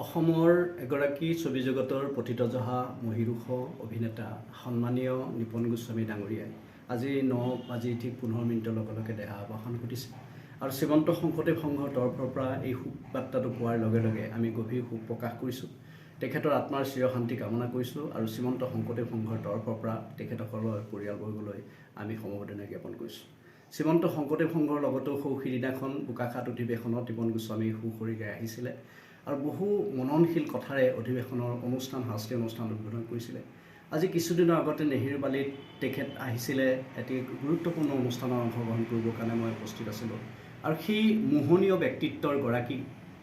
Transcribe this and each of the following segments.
অসমৰ এগৰাকী ছবি জগতৰ পথিতযশা মহীৰূহ অভিনেতা সন্মানীয় নিপন গোস্বামী ডাঙৰীয়াই আজি ঠিক 15 মিনিটৰ লগে লগে দেহা অৱসান ঘটিছে আৰু শ্ৰীমন্ত শংকৰদেৱ সংঘৰ তৰফৰ পৰা এই শোক বাৰ্তাটো পোৱাৰ লগে লগে আমি গভীৰ শোক প্ৰকাশ কৰিছোঁ। তেখেতৰ আত্মাৰ চিৰশান্তি কামনা কৰিছোঁ আৰু শ্ৰীমন্ত শংকৰদেৱ সংঘৰ তৰফৰ পৰা তেখেতসকলৰ পৰিয়ালবৰ্গলৈ আমি সমবেদনা জ্ঞাপন কৰিছোঁ। শ্ৰীমন্ত শংকৰদেৱ সংঘৰ লগতো সিদিনাখন বোকাখাত অধিৱেশনত নিপন গোস্বামী সুশৰীৰে আহিছিলে আৰু বহু মননশীল কথাৰে অধিৱেশনৰ শাস্ত্ৰীয় অনুষ্ঠান উদ্বোধন কৰিছিলে। আজি কিছুদিনৰ আগতে নেহেৰুবালিত তেখেত আহিছিলে এটি গুৰুত্বপূৰ্ণ অনুষ্ঠানত অংশগ্ৰহণ কৰিবৰ কাৰণে মই উপস্থিত আছিলোঁ আৰু সেই মোহনীয় ব্যক্তিত্বৰ গৰাকী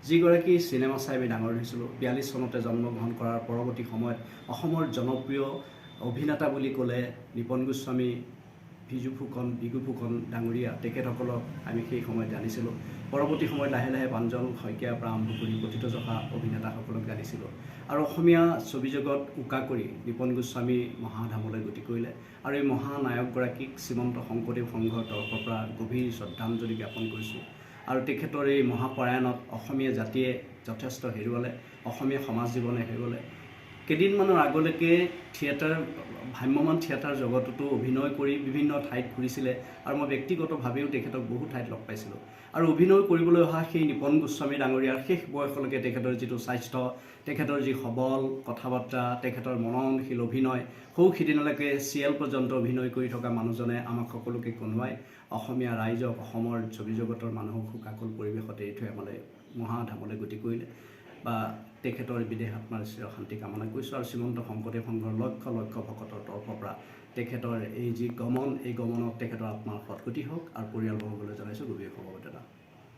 যিগৰাকী চিনেমা চাই আমি ডাঙৰ হৈছিলোঁ। 42 চনতে জন্মগ্ৰহণ কৰাৰ পৰৱৰ্তী সময়ত অসমৰ জনপ্ৰিয় অভিনেতা বুলি ক'লে নিপন গোস্বামী, বিগু ফুকন ডাঙৰীয়া তেখেতসকলক আমি সেই সময়ত জানিছিলোঁ। পৰৱৰ্তী সময়ত লাহে লাহে প্ৰাঞ্জল শইকীয়াৰ পৰা আৰম্ভ কৰি পথিতযশা অভিনেতাসকলক জানিছিলোঁ আৰু অসমীয়া ছবি জগত উকা কৰি নিপন গোস্বামী মহাধামলৈ গতি কৰিলে আৰু এই মহানায়কগৰাকীক শ্ৰীমন্ত শংকৰদেৱ সংঘৰ তৰফৰ পৰা গভীৰ শ্ৰদ্ধাঞ্জলি জ্ঞাপন কৰিছোঁ আৰু তেখেতৰ এই মহাপ্ৰয়াণত অসমীয়া জাতিয়ে যথেষ্ট হেৰুৱালে, অসমীয়া সমাজ জীৱনে হেৰুৱালে। কেইদিনমানৰ আগলৈকে ভ্ৰাম্যমান থিয়েটাৰ জগততো অভিনয় কৰি বিভিন্ন ঠাইত ঘূৰিছিলে আৰু মই ব্যক্তিগতভাৱেও তেখেতক বহু ঠাইত লগ পাইছিলোঁ আৰু অভিনয় কৰিবলৈ অহা সেই নিপন গোস্বামী ডাঙৰীয়াৰ শেষ বয়সলৈকে তেখেতৰ যিটো স্বাস্থ্য, তেখেতৰ যি সবল কথা বাৰ্তা, তেখেতৰ মননশীল অভিনয়, সিদিনলৈকে চিৰিয়েল পৰ্যন্ত অভিনয় কৰি থকা মানুহজনে আমাক সকলোকে কনোৱাই অসমীয়া ৰাইজক, অসমৰ ছবি জগতৰ মানুহক শোকাকুল পৰিৱেশতে এৰি থৈ আমালৈ মহাধামলৈ গতি কৰিলে বা তেখেতৰ বিদেহ আত্মাৰ চিৰশান্তি কামনা কৰিছোঁ আৰু শ্ৰীমন্ত শংকৰদেৱ সংঘৰ লক্ষ লক্ষ ভকতৰ তৰফৰ পৰা তেখেতৰ এই যি গমন, এই গমনত তেখেতৰ আত্মাৰ সদ্গতি হওক আৰু পৰিয়ালবৰ্গলৈ জনাইছোঁ গভীৰ সমবেদনা।